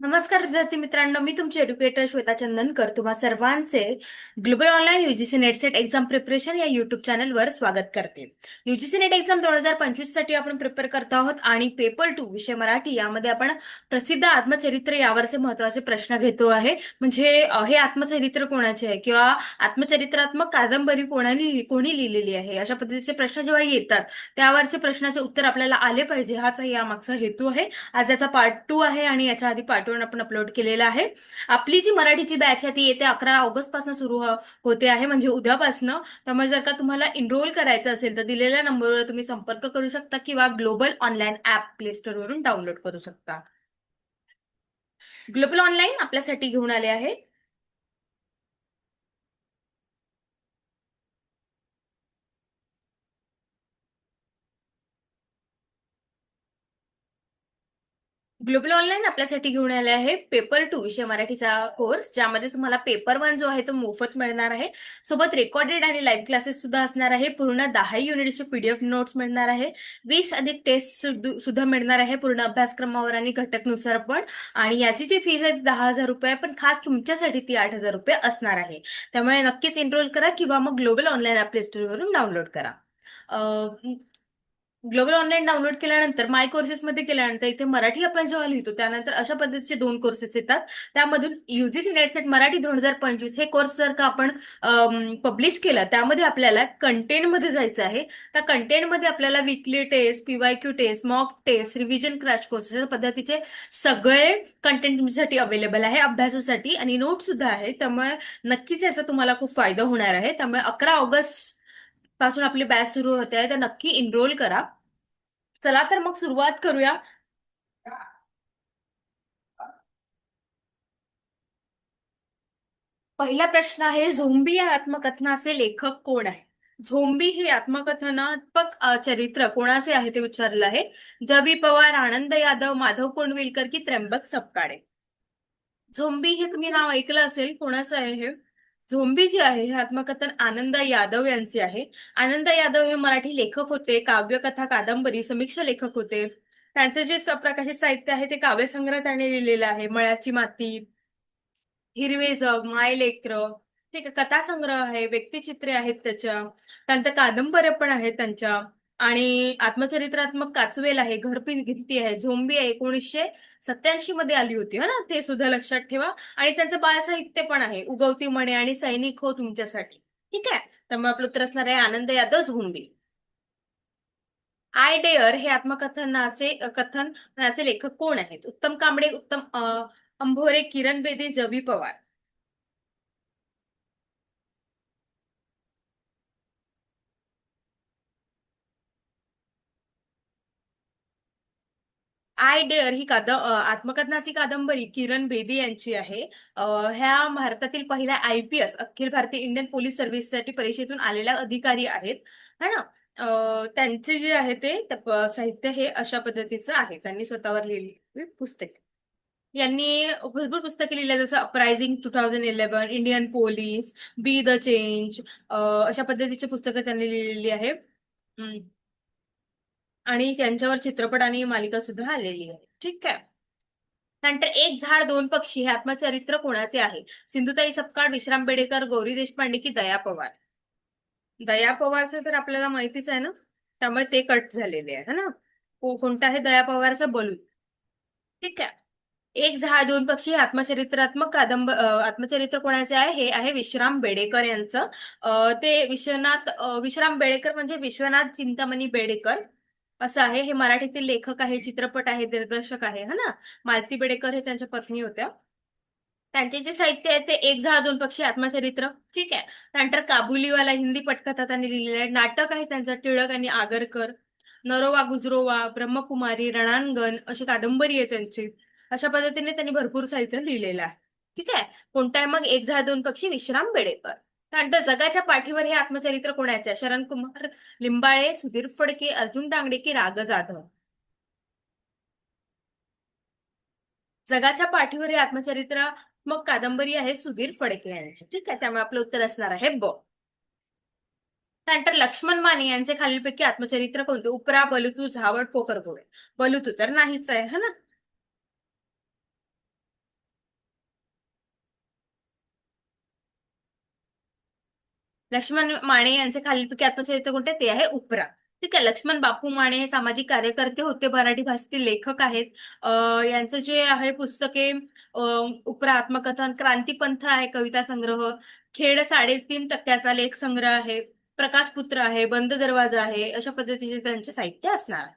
नमस्कार विद्यार्थी मित्रांनो, मी तुमचे एड्युकेटर श्वेता चंदनकर तुम्हा सर्वांचे global online UGC net set exam preparation या युट्यूब चॅनलवर स्वागत करते. यूजीसी नेट एक्झाम 2025 साठी आपण प्रिपेअर करत आहोत आणि पेपर 2 विषय मराठी यामध्ये आपण प्रसिद्ध आत्मचरित्र यावरचे महत्वाचे प्रश्न घेतो आहे. म्हणजे हे आत्मचरित्र कोणाचे आहे किंवा आत्मचरित्रात्मक कादंबरी कोणी लिहिलेली आहे, अशा पद्धतीचे प्रश्न जेव्हा येतात त्यावरचे प्रश्नाचे उत्तर आपल्याला आले पाहिजे, हाच यामागचा हेतू आहे. आज याचा पार्ट 2 आहे आणि याच्या आधी पार्ट 1 आपण अपलोड केलेला आहे. आपली जी मराठीची बॅच आहे ती येत्या 11 ऑगस्ट पासून सुरू होते आहे, म्हणजे उद्यापासनं. त्यामुळे जर का तुम्हाला एनरोल करायचं असेल तर दिलेल्या नंबरवर तुम्ही संपर्क करू शकता किंवा global online app play store वरून डाउनलोड करू शकता. ग्लोबल ऑनलाईन आपल्यासाठी घेऊन आले आहे ग्लोबल ऑनलाईन आपल्यासाठी घेऊन आले आहे पेपर 2 विषय मराठीचा कोर्स, ज्यामध्ये तुम्हाला पेपर 1 जो आहे तो मोफत मिळणार आहे. सोबत रेकॉर्डेड आणि लाईव्ह क्लासेस सुद्धा असणार आहे. पूर्ण 10 युनिट्सचे पीडीएफ नोट्स मिळणार आहे. 20 अधिक टेस्ट सुद्धा मिळणार आहे, पूर्ण अभ्यासक्रमावर आणि घटकनुसार पण. आणि याची जी फीस आहे ती 10,000 रुपये, पण खास तुमच्यासाठी ती 8,000 रुपये असणार आहे. त्यामुळे नक्कीच एनरोल करा किंवा मग global online app play store वरून डाउनलोड करा. ग्लोबल ऑनलाईन डाउनलोड केल्यानंतर माय कोर्सेसमध्ये गेल्यानंतर इथे मराठी आपण जेव्हा लिहितो त्यानंतर अशा पद्धतीचे 2 कोर्सेस येतात. त्यामधून यूजीसी नेट सेट मराठी 2025 हे कोर्स जर का आपण पब्लिश केला, त्यामध्ये आपल्याला कंटेंटमध्ये जायचं आहे. त्या कंटेंटमध्ये आपल्याला weekly test, PYQ test, mock test, revision crash course अशा पद्धतीचे सगळे कंटेंट तुमच्यासाठी अवेलेबल आहे अभ्यासासाठी, आणि नोट सुद्धा आहे. त्यामुळे नक्कीच याचा तुम्हाला खूप फायदा होणार आहे. त्यामुळे 11 ऑगस्ट पासून आपली बॅच सुरू होते आहे, तर नक्की एनरोल करा. चला तर मग सुरुवात करूया. पहिला प्रश्न आहे, झोंबी या आत्मकथनाचे लेखक कोण आहे? झोंबी हे आत्मकथनात्मक चरित्र कोणाचे आहे ते विचारलं आहे. जबी पवार, आनंद यादव, माधव कोंडविलकर की त्र्यंबक सपकाळे? झोंबी हे तुम्ही नाव ऐकलं असेल, कोणाचं आहे हे? झोंबी जे आहे हे आत्मकथन आनंद यादव यांचे आहे. आनंद यादव हे मराठी लेखक होते, काव्यकथा, कादंबरी, समीक्षा लेखक होते. त्यांचे जे प्रकाशित साहित्य आहे ते काव्यसंग्रह त्यांनी लिहिलेला आहे. मळ्याची माती, हिरवे जग, माय लेकरं, ठीक आहे, कथासंग्रह आहे, व्यक्तिचित्रे आहेत त्याच्या, त्यानंतर कादंबऱ्या पण आहेत त्यांच्या. आणि आत्मचरित्रात्मक काचवेल आहे, गिनती आहे, झोंबी आहे, 1987 मध्ये आली होती ना, ते सुद्धा लक्षात ठेवा. आणि त्यांचं बाळ साहित्य पण आहे, उगवती म्हणे आणि सैनिक हो तुमच्यासाठी. ठीक आहे, त्यामुळे आपलं उत्तर असणार आहे Anand Yadav, zombie. I dare हे कथनाचे लेखक कोण आहेत? उत्तम कांबळे, उत्तम अंभोरे, किरण बेदी, जबी पवार? आय डेअर ही आत्मकथनाची कादंबरी किरण बेदी यांची आहे. ह्या भारतातील पहिल्या IPS Akhil Bharatiya Indian police सर्व्हिससाठी परीक्षेतून आलेल्या अधिकारी आहेत, है ना. त्यांचे जे आहे ते साहित्य हे अशा पद्धतीचं आहे, त्यांनी स्वतःवर लिहिलेली पुस्तक. यांनी भरपूर पुस्तके लिहिली, जसं अपरायझिंग 2011, Indian police, be the change, अशा पद्धतीची पुस्तकं त्यांनी लिहिलेली आहे. आणि त्यांच्यावर चित्रपट आणि मालिका सुद्धा आलेली आहे. ठीक आहे. त्यानंतर एक झाड दोन पक्षी हे आत्मचरित्र कोणाचे आहे? सिंधुताई सपकाळ, विश्राम बेडेकर, गौरी देशपांडे की दया पवार? दया पवारचं तर आपल्याला माहितीच आहे ना, त्यामुळे ते कट झालेले आहे, है ना. कोणता आहे दया पवारचा? बलून. ठीक आहे. एक झाड दोन पक्षी हे आत्मचरित्र कोणाचे आहे? हे आहे विश्राम बेडेकर यांचं. ते विश्राम बेडेकर म्हणजे विश्वनाथ चिंतामणी बेडेकर असं आहे. हे मराठीतील लेखक आहे, चित्रपट आहे, दिग्दर्शक आहे, है ना. मालती बेडेकर हे त्यांच्या पत्नी होत्या. त्यांचे जे साहित्य आहे ते एक झाड दोन पक्षी आत्मचरित्र. ठीक आहे. त्यानंतर काबुलीवाला हिंदी पटकथा त्यांनी लिहिलेला आहे. नाटक आहे त्यांचं टिळक आणि आगरकर. नरोवा गुजरोवा, ब्रह्मकुमारी, रणांगण अशी कादंबरी आहे त्यांची. अशा पद्धतीने त्यांनी भरपूर साहित्य लिहिलेलं आहे. ठीक आहे. कोणता आहे मग एक झाड दोन पक्षी? विश्राम बेडेकर. त्यानंतर जगाच्या पाठीवर हे आत्मचरित्र कोणाचे आहे? शरण कुमार लिंबाळे, सुधीर फडके, अर्जुन डांगडे की राग जाधव? जगाच्या पाठीवर हे आत्मचरित्र मग कादंबरी आहे सुधीर फडके यांची. ठीक आहे, त्यामुळे आपलं उत्तर असणार आहे ब. त्यानंतर लक्ष्मण माने यांचे खालीलपैकी आत्मचरित्र कोणते? उपरा, बलुतू, झावड, पोकर घोडे? बलुतू तर नाहीच आहे, है ना. लक्ष्मण माने यांचे खालीलपैकी आत्मचरित्र कोणते ते आहे उपरा. ठीक आहे. लक्ष्मण बापू माने हे सामाजिक कार्यकर्ते होते, मराठी भाषेतील लेखक आहेत. यांचं जे आहे पुस्तके उपरा आत्मकथन, क्रांतीपंथ आहे कविता संग्रह, खेड 3.5% लेख संग्रह आहे, प्रकाशपुत्र आहे, बंद दरवाजा आहे, अशा पद्धतीचे त्यांचे साहित्य असणार आहे.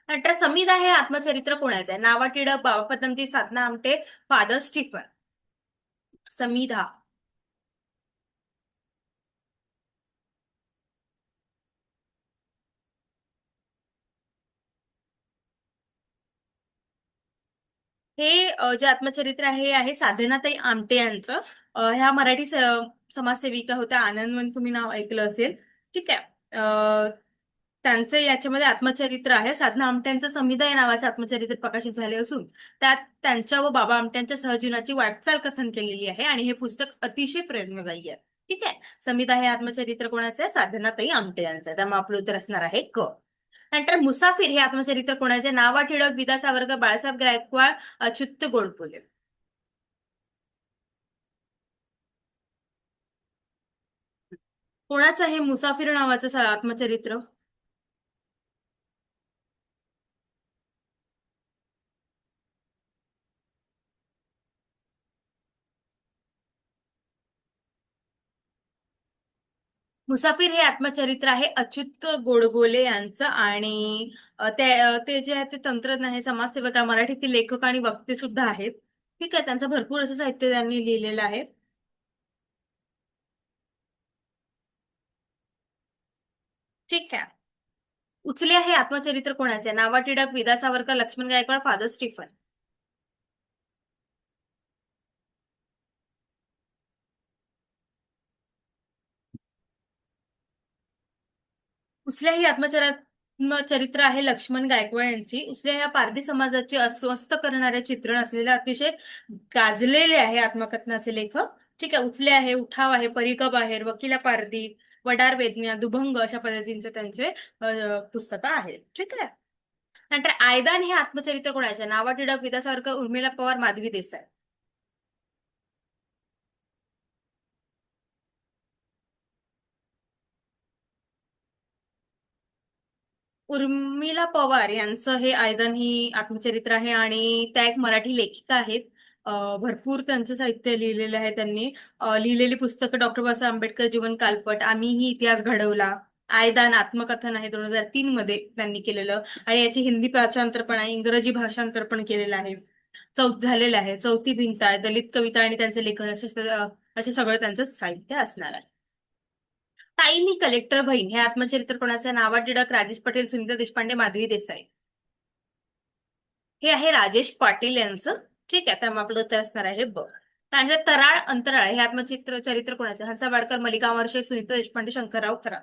नंतर समीर हे आत्मचरित्र कोणाचे आहे? नावा टिळक, बाबा पदमजी, साधना आमटे, फादर स्टीफन. समीधा. हे जे आत्मचरित्र आहे हे आहे साधनाताई आमटे यांचं. ह्या मराठी समाजसेविका होत्या. आनंदवन तुम्ही नाव ऐकलं असेल. ठीक आहे. त्यांचे याच्यामध्ये आत्मचरित्र आहे. साधना आमट्यांचं समुदाय नावाचे आत्मचरित्र प्रकाशित झाले असून त्यात त्यांच्या व बाबा आमट्यांच्या सहजीवनाची वाटचाल कथन केलेली आहे आणि हे पुस्तक अतिशय प्रेरणादायी आहे. ठीक आहे. समिधा हे आत्मचरित्र कोणाचं आहे? साधनाताई आमटे यांचं आहे. त्यामुळे आपलं उत्तर असणार आहे क. नंतर मुसाफिर हे आत्मचरित्र कोणाचे? नावा टिळक, विदा सावरकर, बाळासाहेब गायकवाड, अच्युत गोडबोले. कोणाचं आहे मुसाफिर नावाचं आत्मचरित्र? मुसाफिर हे आत्मचरित्र आहे अच्युत गोडबोले यांचं. आणि ते जे आहे ते तंत्रज्ञ आहे, समाजसेवक आहे, मराठीतील लेखक आणि वक्ते सुद्धा आहेत. ठीक आहे. त्यांचं भरपूर असं साहित्य त्यांनी लिहिलेलं आहे. ठीक आहे. उचले हे आत्मचरित्र कोणाचे? नावा टिळक, विदा सावरकर, लक्ष्मण गायकवाड, फादर स्टीफन. उचल्या ही आत्मचरित्र आहे लक्ष्मण गायकवाड यांची. उचल्या ह्या पारधी समाजाचे अस्वस्थ करणारे चित्रण असलेले अतिशय गाजलेले आहे आत्मकथनाचे लेखक. ठीक आहे. उचले आहे, उठाव आहे, परिघ बाहेर, वकिला पारधी, वडार वेदना, दुभंग, अशा पद्धतीचे त्यांचे पुस्तकं आहेत. ठीक आहे. नंतर आयदान हे आत्मचरित्र कोणाचे? नावा टिळक, विदा सावरकर, उर्मिला पवार, माधवी देसाई. उर्मिला पवार यांचं हे आयदन ही आत्मचरित्र आहे आणि त्या एक मराठी लेखिका आहेत. भरपूर त्यांचं साहित्य लिहिलेलं आहे त्यांनी. लिहिलेली पुस्तकं: डॉक्टर बाबासाहेब आंबेडकर जीवन कालपट, आम्हीही इतिहास घडवला, आयदान आत्मकथन आहे 2003 मध्ये त्यांनी केलेलं. आणि याची हिंदी भाषांतर पण आहे, इंग्रजी भाषांतर पण केलेलं आहे. झालेलं आहे. चौथी भिंत आहे, दलित कविता आणि त्यांचे लेखन, असे सगळं त्यांचं साहित्य असणार आहे. ताई मी कलेक्टर बहीण हे आत्मचरित्र कोणाचं? नावा टिळक, राजेश पटेल, सुनीता देशपांडे, माधवी देसाई. हे आहे राजेश पाटील यांचं. ठीक आहे. तर मग आपलं उत्तर असणार आहे ब. त्यांच्या तराळ अंतराळ हे चरित्र कोणाचं? हंसा वाडकर, मल्लिका अमरशेख, सुनीता देशपांडे, शंकरराव खरा.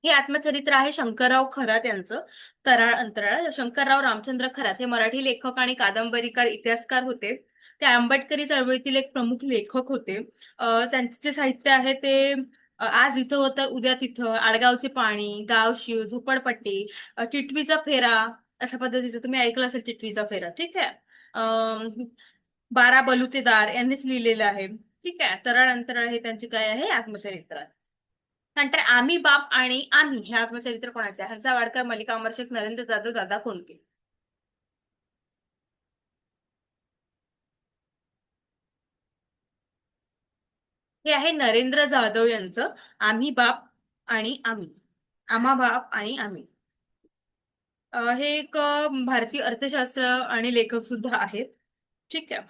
हे आत्मचरित्र आहे शंकरराव खरात यांचं. तराळ अंतराळ. शंकरराव रामचंद्र खरात हे मराठी लेखक आणि कादंबरीकार, इतिहासकार होते. ते आंबेडकरी चळवळीतील एक प्रमुख लेखक होते. त्यांचे जे साहित्य आहे ते आज इथं होतं उद्या तिथं, आडगावचे पाणी, गावशीव, झोपडपट्टी, टिटवीचा फेरा, अशा पद्धतीचं तुम्ही ऐकलं असेल टिटवीचा फेरा. ठीक आहे. अं, 12 बलुतेदार यांनीच लिहिलेलं आहे. ठीक आहे. तराळ अंतराळ हे त्यांचे काय आहे? आत्मचरित्र. नंतर आम्ही बाप आणि आम्ही हे आत्मचरित्र कोणाचे आहे? हंसा वाडकर, मल्लिका अमरशेख, नरेंद्र जाधव, दादा कोंडके. हे आहे नरेंद्र जाधव यांचं. आम्ही बाप आणि आम्ही. आम्हा बाप आणि आम्ही. हे एक भारतीय अर्थशास्त्र आणि लेखक सुद्धा आहेत. ठीक आहे.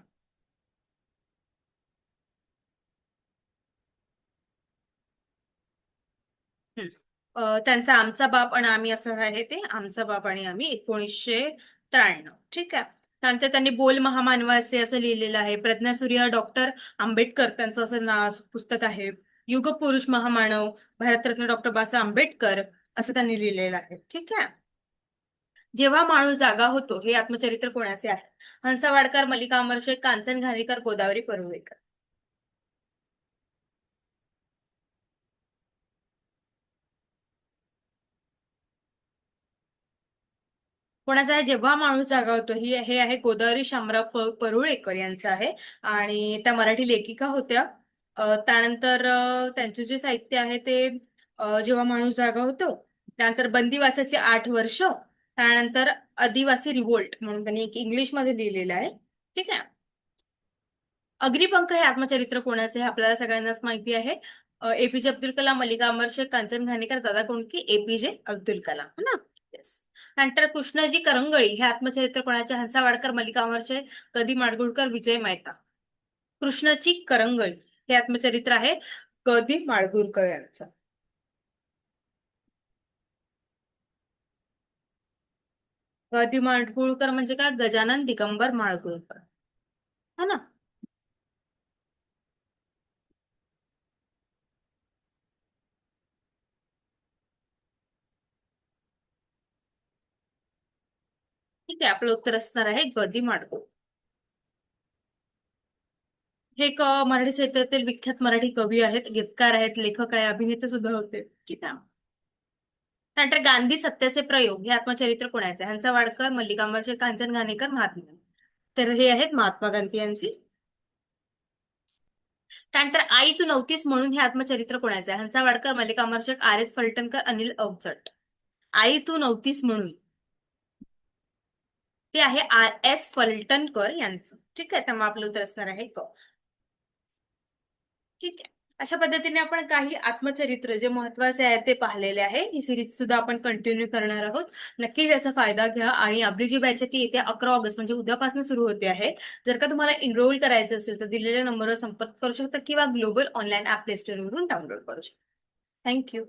हम्म. त्यांचा आमचा बाप आणि आम्ही असं आहे ते. आमचा बाप आणि आम्ही 1993. ठीक आहे. त्यानंतर त्यांनी बोल महामानवाचे असं लिहिलेलं आहे. प्रज्ञासूर्य डॉक्टर आंबेडकर त्यांचं असं पुस्तक आहे. युगपुरुष महामानव, भारतरत्न डॉक्टर बाबासाहेब आंबेडकर, असं त्यांनी लिहिलेलं आहे. ठीक आहे. जेव्हा माणूस जागा होतो हे आत्मचरित्र कोणाचे आहे? हंसा वाडकर, मल्लिका अमरशेख, कांचन घाणेकर, गोदावरी परुळेकर. कोणाचा आहे जेव्हा माणूस जागा होतो ही हे आहे गोदावरी शामराव परुळेकर यांचं आहे. आणि त्या मराठी लेखिका होत्या. त्यानंतर त्यांचे जे साहित्य आहे ते जेव्हा माणूस जागा होतो, त्यानंतर बंदिवासाची 8 वर्ष, त्यानंतर आदिवासी रिव्होल्ट म्हणून त्यांनी एक इंग्लिशमध्ये लिहिलेलं आहे. ठीक आहे. अग्निपंख हे आत्मचरित्र कोणाचे हे आपल्याला सगळ्यांनाच माहिती आहे. एपीजे अब्दुल कलाम, मल्लिका अमर शेख, कांचन घाणेकर, दादा कोंडके, एपीजे अब्दुल कलाम है ना. येस. नंतर कृष्णाजी करंगळी हे आत्मचरित्र कोणाचे? हंसा वाडकर, मल्लिका अमर शेख, कदी माडगुळकर, विजय मेहता. कृष्णाची करंगळी हे आत्मचरित्र आहे कदी माडगुळकर यांचं. कदी माडगुळकर म्हणजे काय? गजानन दिगंबर माडगुळकर है ना. ठीक आहे, आपलं उत्तर असणार आहे गदी माडगुळकर. हे एक मराठी साहित्यातील विख्यात मराठी कवी आहेत, गीतकार आहेत, लेखक आहे, अभिनेते सुद्धा होते. ठीक आहे. त्यानंतर गांधी सत्याचे प्रयोग हे आत्मचरित्र कोणाचे? हंसा वाडकर, मल्लिका अमरशेख, कांचन घाणेकर, महात्मा गांधी. तर हे आहेत महात्मा गांधी यांची. त्यानंतर आई तू नव्हतीस म्हणून हे आत्मचरित्र कोणाचे आहे? हंसा वाडकर, मल्लिका अमरशेख, आर एस फलटणकर, अनिल अवचट. आई तू नव्हतीस म्हणून ते आहे आर एस फलटणकर यांचं. ठीक आहे, त्यामुळे आपलं उत्तर असणार आहे क. ठीक आहे. अशा पद्धतीने आपण काही आत्मचरित्र जे महत्वाचे आहे ते पाहिलेले आहे. ही सिरीज सुद्धा आपण कंटिन्यू करणार आहोत. नक्कीच याचा फायदा घ्या. आणि आपली जी बॅच आहे ती येत्या 11 ऑगस्ट म्हणजे उद्यापासून सुरू होते आहे. जर का तुम्हाला एनरोल करायचं असेल तर दिलेल्या नंबरवर संपर्क करू शकता किंवा ग्लोबल ऑनलाईन ऍप प्ले स्टोअरवरून डाउनलोड करू शकता. थँक्यू.